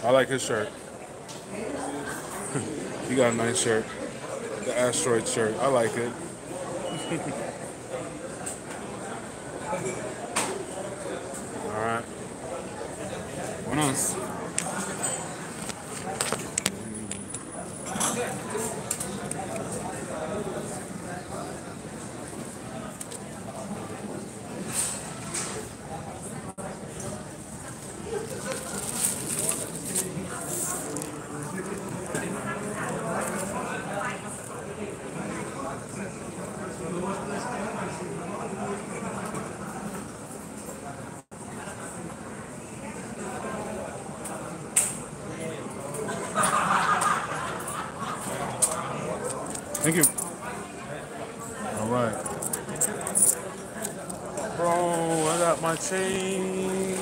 I like his shirt. He got a nice shirt. The asteroid shirt. I like it. All right. What else? Thank you. All right. Bro, I got my change.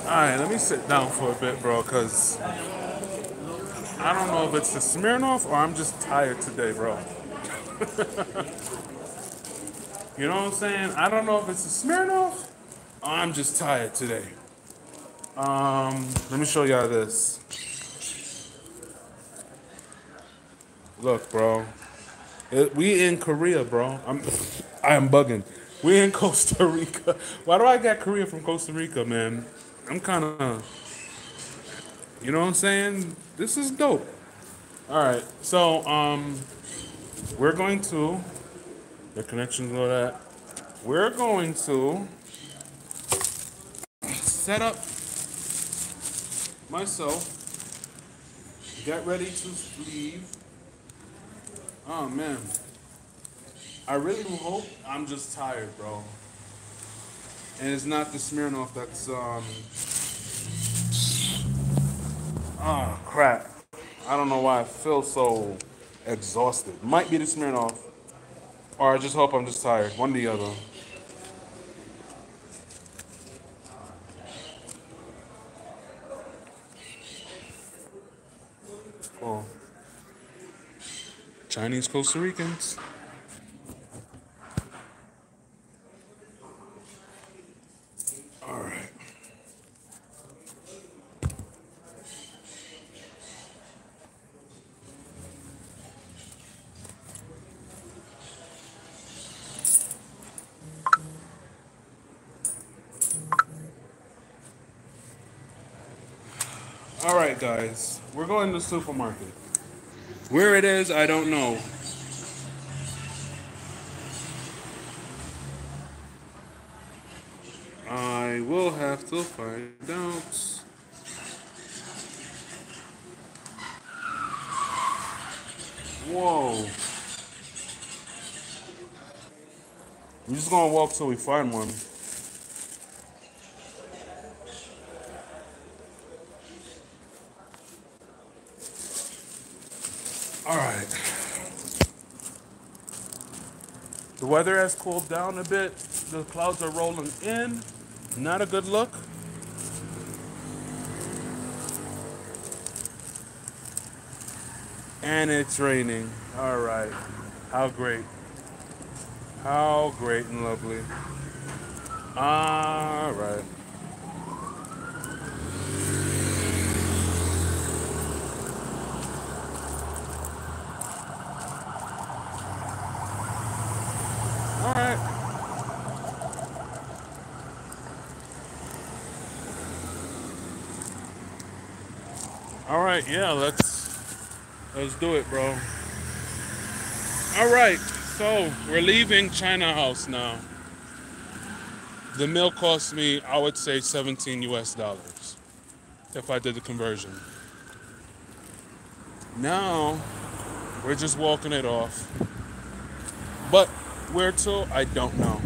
All right, let me sit down for a bit, bro, because I don't know if it's the Smirnoff or I'm just tired today, bro. You know what I'm saying? I don't know if it's the Smirnoff or I'm just tired today. Let me show y'all this. Look, bro. We in Korea, bro. I am bugging. We in Costa Rica. Why do I get Korea from Costa Rica, man? I'm kind of, you know what I'm saying? This is dope. All right, so we're going to the connections all that. We're going to set up myself. Get ready to leave. Oh man, I really hope I'm just tired, bro. And it's not the Smirnoff that's oh crap. I don't know why I feel so exhausted. Might be the Smirnoff, or I just hope I'm just tired. One or the other. Cool. Chinese Costa Ricans. All right. All right, guys. We're going to the supermarket. Where it is, I don't know. I will have to find out. Whoa. I'm just gonna walk till we find one. All right. The weather has cooled down a bit. The clouds are rolling in. Not a good look. And it's raining. All right. How great. How great and lovely. All right. All right. All right. Yeah, let's do it, bro. All right. So we're leaving China House now. The meal cost me, I would say, $17 if I did the conversion. Now we're just walking it off. But where to, I don't know.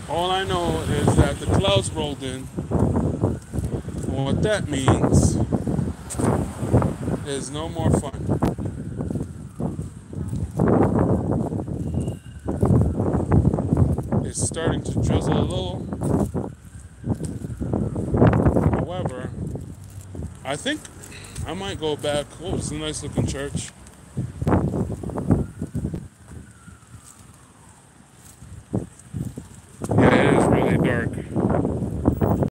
All I know is that the clouds rolled in. And what that means is no more fun. It's starting to drizzle a little. However, I think I might go back. Oh, it's a nice looking church.